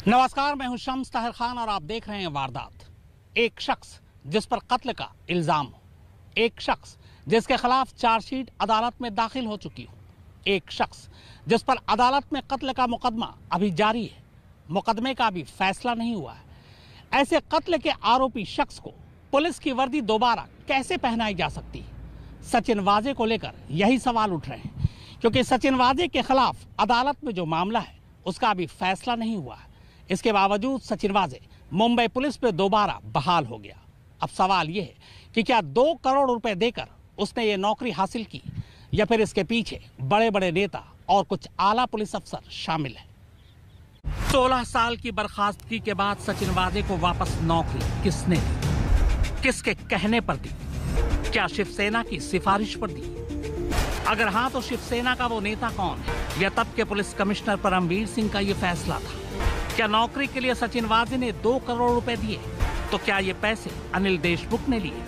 नमस्कार, मैं हूं शम्स ताहिर खान और आप देख रहे हैं वारदात। एक शख्स जिस पर कत्ल का इल्जाम हो, एक शख्स जिसके खिलाफ चार्जशीट अदालत में दाखिल हो चुकी हो, एक शख्स जिस पर अदालत में कत्ल का मुकदमा अभी जारी है, मुकदमे का अभी फैसला नहीं हुआ है। ऐसे कत्ल के आरोपी शख्स को पुलिस की वर्दी दोबारा कैसे पहनाई जा सकती है? सचिन वाजे को लेकर यही सवाल उठ रहे हैं, क्योंकि सचिन वाजे के खिलाफ अदालत में जो मामला है उसका अभी फैसला नहीं हुआ है। इसके बावजूद सचिन वाजे मुंबई पुलिस में दोबारा बहाल हो गया। अब सवाल यह है कि क्या 2 करोड़ रुपए देकर उसने ये नौकरी हासिल की या फिर इसके पीछे बड़े बड़े नेता और कुछ आला पुलिस अफसर शामिल हैं। 16 साल की बर्खास्तगी के बाद सचिन वाजे को वापस नौकरी किसने दी? किसके कहने पर दी? क्या शिवसेना की सिफारिश पर दी? अगर हाँ, तो शिवसेना का वो नेता कौन है? या तब के पुलिस कमिश्नर परमवीर सिंह का ये फैसला था? क्या नौकरी के लिए सचिन वाजे ने 2 करोड़ रुपए दिए? तो क्या ये पैसे अनिल देशमुख ने लिए?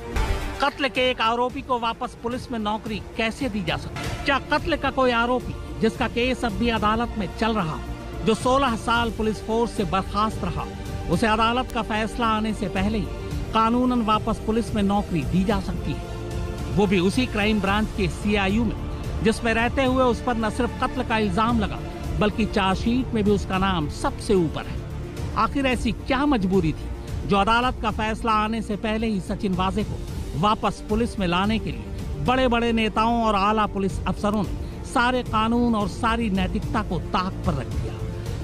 कत्ल के एक आरोपी को वापस पुलिस में नौकरी कैसे दी जा सकती? क्या कत्ल का कोई आरोपी जिसका केस अब भी अदालत में चल रहा हो, जो 16 साल पुलिस फोर्स से बर्खास्त रहा, उसे अदालत का फैसला आने से पहले ही कानूनन वापस पुलिस में नौकरी दी जा सकती है? वो भी उसी क्राइम ब्रांच के CIU में, जिसमें रहते हुए उस पर न सिर्फ कत्ल का इल्जाम लगा बल्कि चार्जशीट में भी उसका नाम सबसे ऊपर है। आखिर ऐसी क्या मजबूरी थी जो अदालत का फैसला आने से पहले ही सचिन वाजे को वापस पुलिस में लाने के लिए बड़े बड़े नेताओं और आला पुलिस अफसरों ने सारे कानून और सारी नैतिकता को ताक पर रख दिया?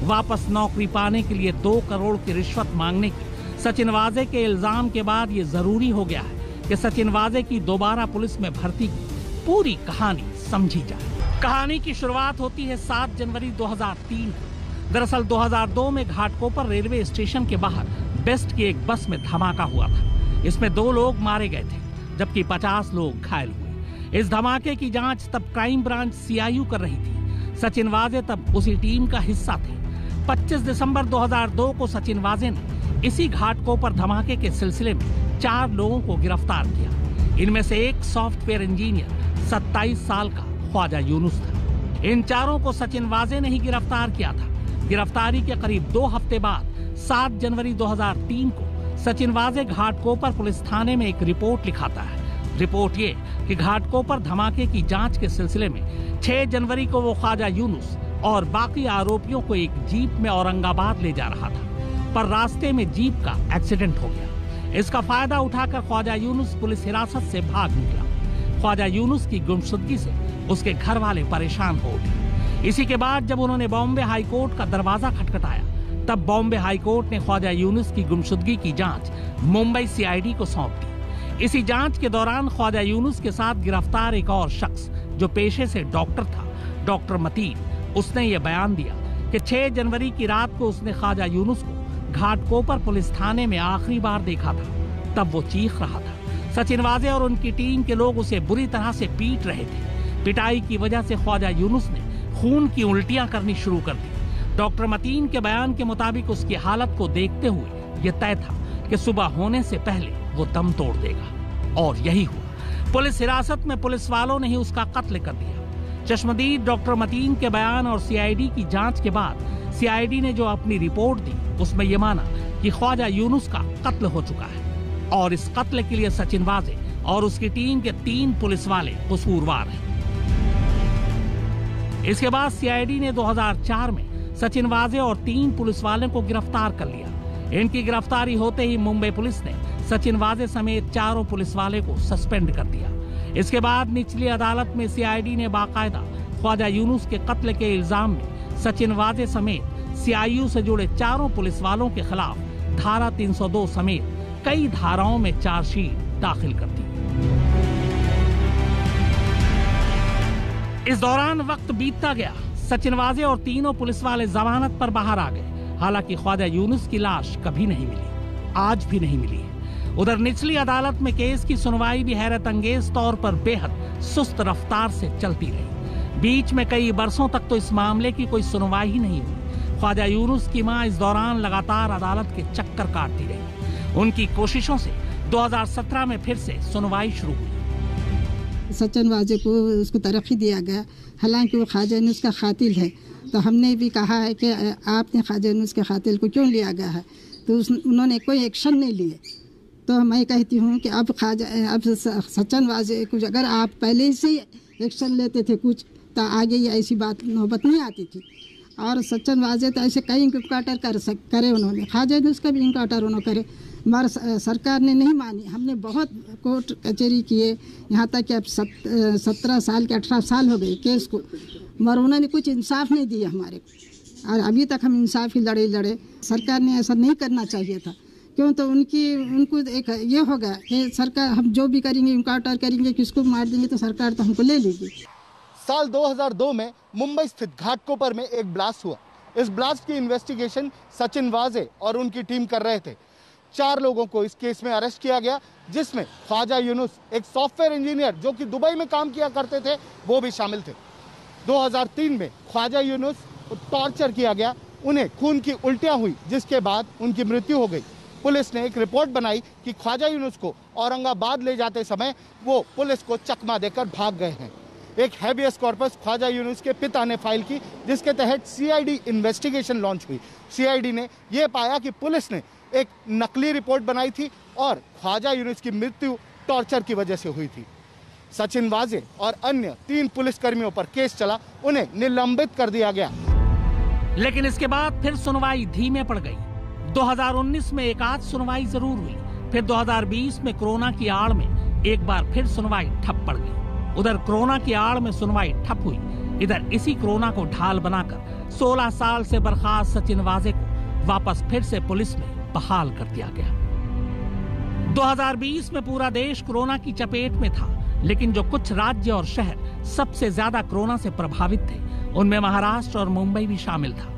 वापस नौकरी पाने के लिए 2 करोड़ की रिश्वत मांगने की सचिन वाजे के इल्जाम के बाद ये जरूरी हो गया है कि सचिन वाजे की दोबारा पुलिस में भर्ती की पूरी कहानी समझी जाए। कहानी की शुरुआत होती है 7 जनवरी 2003 को। दरअसल 2002 में घाटकोपर रेलवे स्टेशन के बाहर बेस्ट की एक बस में धमाका हुआ था। इसमें 2 लोग मारे गए थे जबकि 50 लोग घायल हुए। इस धमाके की जांच तब क्राइम ब्रांच CIU कर रही थी। सचिन वाजे तब उसी टीम का हिस्सा थे। 25 दिसंबर 2002 को सचिन वाजे ने इसी घाटकोपर धमाके के सिलसिले में 4 लोगों को गिरफ्तार किया। इनमें से एक सॉफ्टवेयर इंजीनियर 27 साल का ख्वाजा यूनुस था। इन 4 को सचिन वाजे ने ही गिरफ्तार किया था। गिरफ्तारी के करीब 2 हफ्ते बाद 7 जनवरी 2003 को सचिन वाजे घाटकोपर पुलिस थाने में एक रिपोर्ट लिखाता है। रिपोर्ट ये कि घाटकोपर धमाके की जांच के सिलसिले में 6 जनवरी को वो ख्वाजा यूनुस और बाकी आरोपियों को एक जीप में औरंगाबाद ले जा रहा था, पर रास्ते में जीप का एक्सीडेंट हो गया। इसका फायदा उठाकर ख्वाजा यूनुस पुलिस हिरासत से भाग निकला। ख्वाजा यूनुस की गुमशुदगी से उसके घर वाले परेशान हो गए। इसी के बाद जब उन्होंने बॉम्बे हाईकोर्ट का दरवाजा खटखटाया, तब बॉम्बे हाईकोर्ट ने ख्वाजा यूनुस की गुमशुदगी की जांच मुंबई CID को सौंप दी। इसी जांच के दौरान ख्वाजा यूनुस के साथ गिरफ्तार एक और शख्स जो पेशे से डॉक्टर था, डॉक्टर मतीन, उसने ये बयान दिया कि 6 जनवरी की रात को उसने ख्वाजा यूनुस को घाटकोपर पुलिस थाने में आखिरी बार देखा था। तब वो चीख रहा था। सचिन वाजे और उनकी टीम के लोग उसे बुरी तरह से पीट रहे थे। पिटाई की वजह से ख्वाजा यूनुस ने खून की उल्टियां करनी शुरू कर दी। डॉक्टर मतीन के बयान के मुताबिक उसकी हालत को देखते हुए यह तय था कि सुबह होने से पहले वो दम तोड़ देगा, और यही हुआ। पुलिस हिरासत में पुलिस वालों ने ही उसका कत्ल कर दिया। चश्मदीद डॉक्टर मतीन के बयान और CID की जांच के बाद CID ने जो अपनी रिपोर्ट दी उसमें यह माना कि ख्वाजा यूनुस का कत्ल हो चुका है और इस कत्ल के लिए सचिन वाजे और उसकी टीम के 3 पुलिस वाले कसूरवार हैं। इसके बाद CID ने 2004 में सचिन वाजे और 3 पुलिस वालों को गिरफ्तार कर लिया। इनकी गिरफ्तारी होते ही मुंबई पुलिस ने सचिन वाजे समेत 4 पुलिस वाले को सस्पेंड कर दिया। इसके बाद निचली अदालत में CID ने बाकायदा ख्वाजा यूनुस के कत्ल के इल्जाम में सचिन वाजे समेत CIU से जुड़े 4 पुलिस वालों के खिलाफ धारा 302 समेत कई धाराओं में चार्जशीट दाखिल कर दी। इस दौरान वक्त बीतता गया। सचिन वाजे और 3 पुलिस वाले जमानत पर बाहर आ गए। हालांकि ख्वाजा यूनुस की लाश कभी नहीं मिली, आज भी नहीं मिली है। उधर निचली अदालत में केस की सुनवाई भी हैरत अंगेज तौर पर बेहद सुस्त रफ्तार से चलती रही। बीच में कई बरसों तक तो इस मामले की कोई सुनवाई ही नहीं हुई। ख्वाजा यूनुस की मां इस दौरान लगातार अदालत के चक्कर काटती रही। उनकी कोशिशों से 2017 में फिर से सुनवाई शुरू हुई। सचिन वाजे को उसको तरक्की दिया गया, हालांकि वो ख्वाजा यूनुस का कातिल है। तो हमने भी कहा है कि आपने ख्वाजा यूनुस के कातिल को क्यों लिया गया है, तो उन्होंने कोई एक्शन नहीं लिए। तो मैं कहती हूँ कि अब सचिन वाजे कुछ अगर आप पहले से एक्शन लेते थे कुछ, तो आगे ये ऐसी बात नौबत नहीं आती थी। और सचिन वाजे तो ऐसे कई इंक्वार्टर करे उन्होंने, ख्वाजा यूनुस का भी इंक्वार्टर उन्होंने करे, मगर सरकार ने नहीं मानी। हमने बहुत कोर्ट कचहरी किए, यहाँ तक कि अब 17 साल के 18 साल हो गए केस को, मगर उन्होंने कुछ इंसाफ नहीं दिया हमारे को। और अभी तक हम इंसाफ ही लड़े। सरकार ने ऐसा नहीं करना चाहिए था, क्यों तो उनको एक ये होगा कि सरकार हम जो भी करेंगे, इंक्वार्टर करेंगे, किसको मार देंगे तो सरकार तो हमको ले लेगी। साल 2002 में मुंबई स्थित घाटकोपर में एक ब्लास्ट हुआ। इस ब्लास्ट की इन्वेस्टिगेशन सचिन वाजे और उनकी टीम कर रहे थे। 4 लोगों को इस केस में अरेस्ट किया गया, जिसमें ख्वाजा यूनुस, एक सॉफ्टवेयर इंजीनियर जो कि दुबई में काम किया करते थे, वो भी शामिल थे। 2003 में ख्वाजा यूनुस को टॉर्चर किया गया, उन्हें खून की उल्टियां हुई, जिसके बाद उनकी मृत्यु हो गई। पुलिस ने एक रिपोर्ट बनाई कि ख्वाजा यूनुस को औरंगाबाद ले जाते समय वो पुलिस को चकमा देकर भाग गए हैं। एक हैबियस कॉर्पस ख्वाजा यूनुस के पिता ने फाइल की, जिसके तहत सीआईडी इन्वेस्टिगेशन लॉन्च हुई। सीआईडी ने यह पाया कि पुलिस ने एक नकली रिपोर्ट बनाई थी और ख्वाजा यूनुस की मृत्यु टॉर्चर की वजह से हुई थी। सचिन वाजे और अन्य 3 पुलिसकर्मियों पर केस चला, उन्हें निलंबित कर दिया गया। लेकिन इसके बाद फिर सुनवाई धीमे पड़ गई। 2019 में एक आध सुनवाई जरूर हुई, फिर 2020 में कोरोना की आड़ में एक बार फिर सुनवाई ठप पड़ गई। उधर कोरोना की आड़ में सुनवाई ठप हुई, इधर इसी कोरोना को ढाल बनाकर 16 साल से बर्खास्त सचिन वाजे को वापस फिर से पुलिस में बहाल कर दिया गया। 2020 में पूरा देश कोरोना की चपेट में था, लेकिन जो कुछ राज्य और शहर सबसे ज्यादा कोरोना से प्रभावित थे, उनमें महाराष्ट्र और मुंबई भी शामिल था।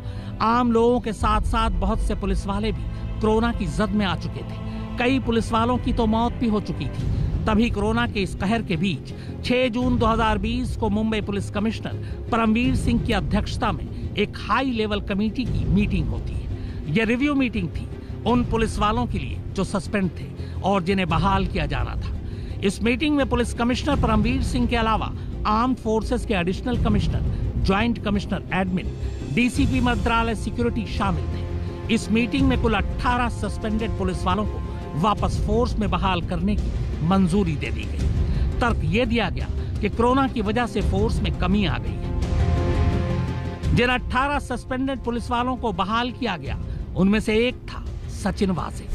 आम लोगों के साथ साथ बहुत से पुलिस वाले भी कोरोना की जद में आ चुके थे। कई पुलिस वालों की तो मौत भी हो चुकी थी। तभी कोरोना के इस कहर के बीच 6 जून 2020 को मुंबई पुलिस कमिश्नर परमवीर सिंह की अध्यक्षता में एक हाई लेवल कमेटी की मीटिंग होती है। यह रिव्यू मीटिंग थी उन पुलिस वालों के लिए जो सस्पेंड थे और जिन्हें बहाल किया जाना था। इस मीटिंग में पुलिस कमिश्नर परमवीर सिंह के अलावा आर्म्ड फोर्सेस के additional commissioner, joint commissioner admin, DCP मंत्रालय सिक्योरिटी शामिल थे। इस मीटिंग में कुल 18 सस्पेंडेड पुलिस वालों को वापस फोर्स में बहाल करने की मंजूरी दे दी गई। तर्क यह दिया गया कि कोरोना की वजह से फोर्स में कमी आ गई है। जिन 18 सस्पेंडेड पुलिस वालों को बहाल किया गया, उनमें से एक था सचिन वाजे।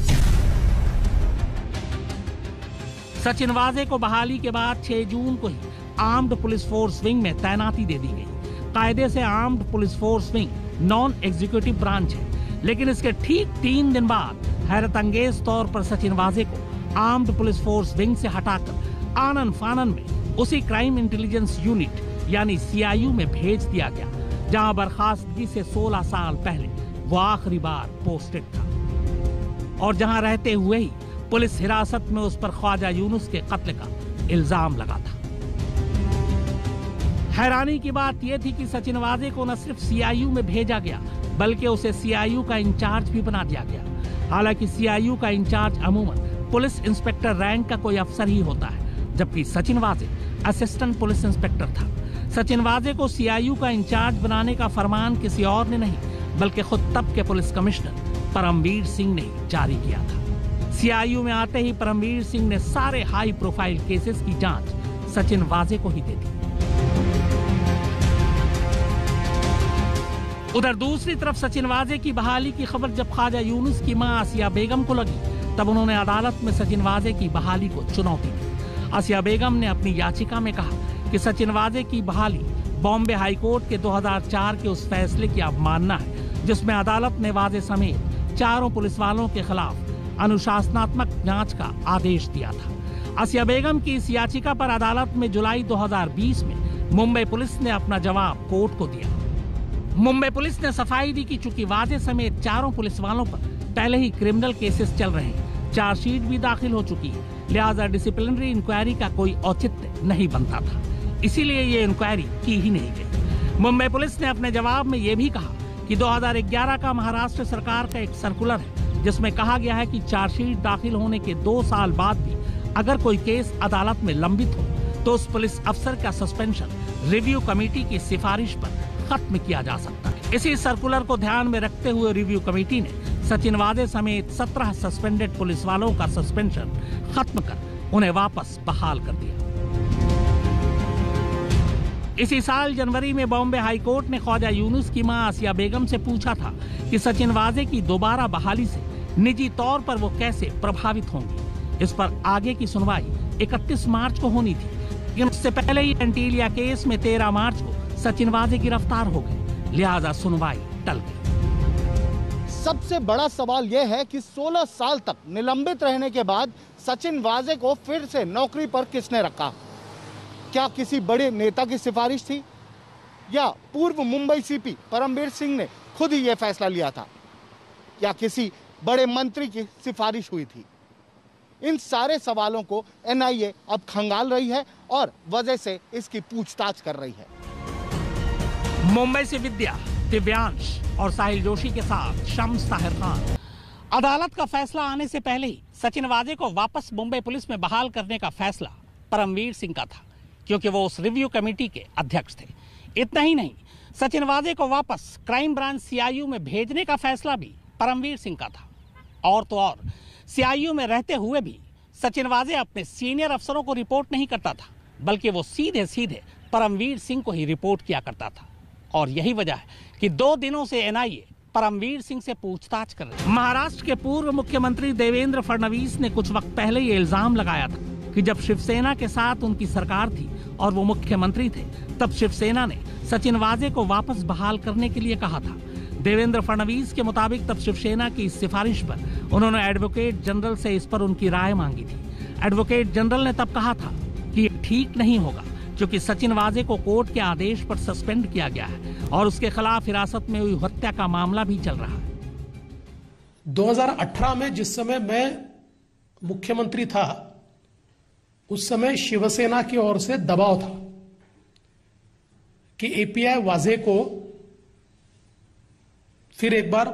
सचिन वाजे को बहाली के बाद 6 जून को ही आर्म्ड पुलिस फोर्स विंग में तैनाती दे दी गई। कायदे से armed police force wing non executive branch है, लेकिन इसके ठीक 3 दिन बाद हैरत अंगेज तौर पर सचिन वाजे को आर्म्ड पुलिस फोर्स विंग से हटाकर आनन फानन में उसी क्राइम इंटेलिजेंस यूनिट यानी सीआईयू में भेज दिया गया, जहां बर्खास्तगी से 16 साल पहले वो आखिरी बार पोस्टेड था और जहां रहते हुए ही पुलिस हिरासत में उस पर ख्वाजा यूनुस के कत्ल का इल्जाम लगा था। हैरानी की बात यह थी कि सचिन वाजे को न सिर्फ सीआईयू में भेजा गया, बल्कि उसे सीआईयू का इंचार्ज भी बना दिया गया। हालांकि सीआईयू का इंचार्ज अमूमन पुलिस इंस्पेक्टर रैंक का कोई अफसर ही होता है, जबकि सचिन वाजे असिस्टेंट पुलिस इंस्पेक्टर था। सचिन वाजे को सीआईयू का इंचार्ज बनाने का फरमान किसी और ने नहीं, बल्कि खुद तब के पुलिस कमिश्नर परमवीर सिंह ने जारी किया था। सीआईयू में आते ही परमवीर सिंह ने सारे हाई प्रोफाइल केसेस की जांच सचिन वाजे को ही दे दी। उधर दूसरी तरफ सचिन वाजे की बहाली की खबर जब ख्वाजा यूनुस की मां आसिया बेगम को लगी, तब उन्होंने अदालत में सचिन वाजे की बहाली को चुनौती दी। आसिया बेगम ने अपनी याचिका में कहा कि सचिन वाजे की बहाली बॉम्बे हाईकोर्ट के 2004 के उस फैसले की अवमानना है, जिसमें अदालत ने वाजे समेत 4 पुलिस वालों के खिलाफ अनुशासनात्मक जांच का आदेश दिया था। आसिया बेगम की इस याचिका पर अदालत में जुलाई 2020 में मुंबई पुलिस ने अपना जवाब कोर्ट को दिया। मुंबई पुलिस ने सफाई दी कि चूंकि वाजे समेत 4 पुलिस वालों पर पहले ही क्रिमिनल केसेस चल रहे हैं, चार्जशीट भी दाखिल हो चुकी है, लिहाजा डिसिप्लिनरी इंक्वायरी का कोई औचित्य नहीं बनता था, इसीलिए ये इंक्वायरी की ही नहीं गई। मुंबई पुलिस ने अपने जवाब में यह भी कहा कि 2011 का महाराष्ट्र सरकार का एक सर्कुलर है, जिसमें कहा गया है कि चार्जशीट दाखिल होने के 2 साल बाद भी अगर कोई केस अदालत में लंबित हो तो उस पुलिस अफसर का सस्पेंशन रिव्यू कमेटी की सिफारिश पर खत्म किया जा सकता है। इसी सर्कुलर को ध्यान में रखते हुए रिव्यू कमेटी ने सचिन वाजे समेत 17 सस्पेंडेड पुलिस वालों का सस्पेंशन खत्म कर उन्हें वापस बहाल कर दिया। इसी साल जनवरी में बॉम्बे हाईकोर्ट ने ख्वाजा यूनुस की मां आसिया बेगम से पूछा था कि सचिन वाजे की दोबारा बहाली से निजी तौर पर वो कैसे प्रभावित होंगी। इस पर आगे की सुनवाई 31 मार्च को होनी थी, लेकिन उससे पहले ही एंटीलिया केस में 13 मार्च को सचिन वाजे गिरफ्तार हो गए, लिहाजा सुनवाई टल गई। सबसे बड़ा सवाल यह है कि 16 साल तक निलंबित रहने के बाद सचिन वाजे को फिर से नौकरी पर किसने रखा? क्या किसी बड़े नेता की सिफारिश थी या पूर्व मुंबई सीपी परमवीर सिंह ने खुद ही यह फैसला लिया था या किसी बड़े मंत्री की सिफारिश हुई थी? इन सारे सवालों को एनआईए अब खंगाल रही है और वजह से इसकी पूछताछ कर रही है। मुंबई से विद्या, दिव्यांश और साहिल जोशी के साथ शम्स ताहिर खान। अदालत का फैसला आने से पहले ही सचिन वाजे को वापस मुंबई पुलिस में बहाल करने का फैसला परमवीर सिंह का था, क्योंकि वो उस रिव्यू कमेटी के अध्यक्ष थे। इतना ही नहीं, सचिन वाजे को वापस क्राइम ब्रांच सीआईयू में भेजने का फैसला भी परमवीर सिंह का था। और तो और सीआईयू में रहते हुए भी सचिन वाजे अपने सीनियर अफसरों को रिपोर्ट नहीं करता था, बल्कि वो सीधे सीधे परमवीर सिंह को ही रिपोर्ट किया करता था। और यही वजह है कि 2 दिनों से एनआईए परमवीर सिंह से पूछताछ कर रही है। महाराष्ट्र के पूर्व मुख्यमंत्री देवेंद्र फडणवीस ने कुछ वक्त पहले ये इल्जाम लगाया था कि जब शिवसेना के साथ उनकी सरकार थी और वो मुख्यमंत्री थे, तब शिवसेना ने सचिन वाजे को वापस बहाल करने के लिए कहा था। देवेंद्र फडणवीस के मुताबिक तब शिवसेना की इस सिफारिश पर उन्होंने एडवोकेट जनरल से इस पर उनकी राय मांगी थी। एडवोकेट जनरल ने तब कहा था कि ये ठीक नहीं होगा, क्योंकि सचिन वाजे को कोर्ट के आदेश पर सस्पेंड किया गया है और उसके खिलाफ हिरासत में हुई हत्या का मामला भी चल रहा है। 2018 में जिस समय मैं मुख्यमंत्री था, उस समय शिवसेना की ओर से दबाव था कि एपीआई वाजे को फिर एक बार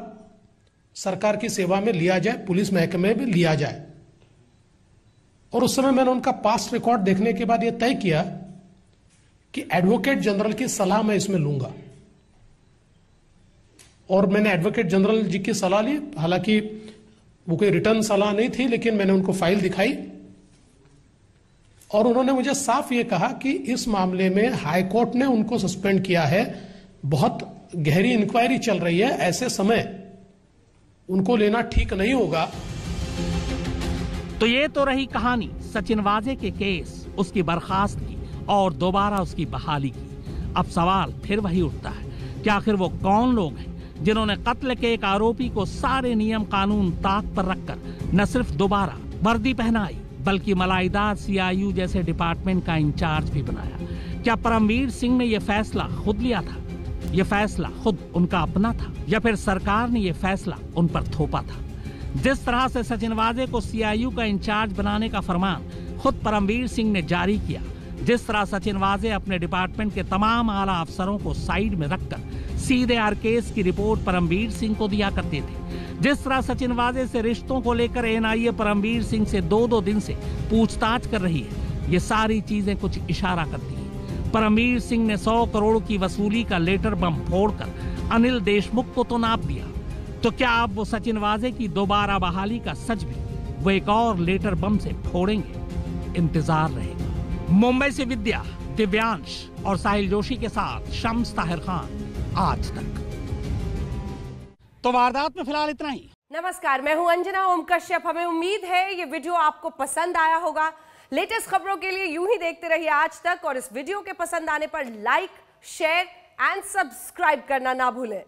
सरकार की सेवा में लिया जाए, पुलिस महकमे में लिया जाए। और उस समय मैंने उनका पास्ट रिकॉर्ड देखने के बाद यह तय किया कि एडवोकेट जनरल की सलाह मैं इसमें लूंगा। और मैंने एडवोकेट जनरल जी की सलाह ली। हालांकि वो कोई रिटर्न सलाह नहीं थी, लेकिन मैंने उनको फाइल दिखाई और उन्होंने मुझे साफ ये कहा कि इस मामले में हाई कोर्ट ने उनको सस्पेंड किया है, बहुत गहरी इंक्वायरी चल रही है, ऐसे समय उनको लेना ठीक नहीं होगा। तो ये तो रही कहानी सचिन वाजे के केस, उसकी बर्खास्तगी और दोबारा उसकी बहाली की। अब सवाल फिर वही उठता है कि आखिर वो कौन लोग हैं जिन्होंने कत्ल के एक आरोपी को सारे नियम कानून ताक पर रखकर न सिर्फ दोबारा वर्दी पहनाई, बल्कि मलाईदार सीआईयू जैसे डिपार्टमेंट का इंचार्ज भी बनाया। क्या परमवीर सिंह ने यह फैसला खुद लिया था? यह फैसला खुद उनका अपना था या फिर सरकार ने यह फैसला उन पर थोपा था? जिस तरह से सचिन वाजे को सीआईयू का इंचार्ज बनाने का फरमान खुद परमवीर सिंह ने जारी किया, जिस तरह सचिन वाजे अपने डिपार्टमेंट के तमाम आला अफसरों को साइड में रखकर सीधे हर केस की रिपोर्ट परमवीर सिंह को दिया करते थे, जिस तरह सचिन वाजे से रिश्तों को लेकर एनआईए परमवीर सिंह से 2-2 दिन से पूछताछ कर रही है, ये सारी चीजें कुछ इशारा करती हैं। परमवीर सिंह ने 100 करोड़ की वसूली का लेटर बम फोड़कर अनिल देशमुख को तो नाप दिया, तो क्या अब वो सचिन वाजे की दोबारा बहाली का सच भी वो एक और लेटर बम से फोड़ेंगे? इंतजार रहेगा। मुंबई से विद्या, दिव्यांश और साहिल जोशी के साथ शम्स ताहिर खान, आज तक। तो वारदात में फिलहाल इतना ही। नमस्कार, मैं हूं अंजना ओम कश्यप। हमें उम्मीद है ये वीडियो आपको पसंद आया होगा। लेटेस्ट खबरों के लिए यूं ही देखते रहिए आज तक, और इस वीडियो के पसंद आने पर लाइक, शेयर एंड सब्सक्राइब करना ना भूलें।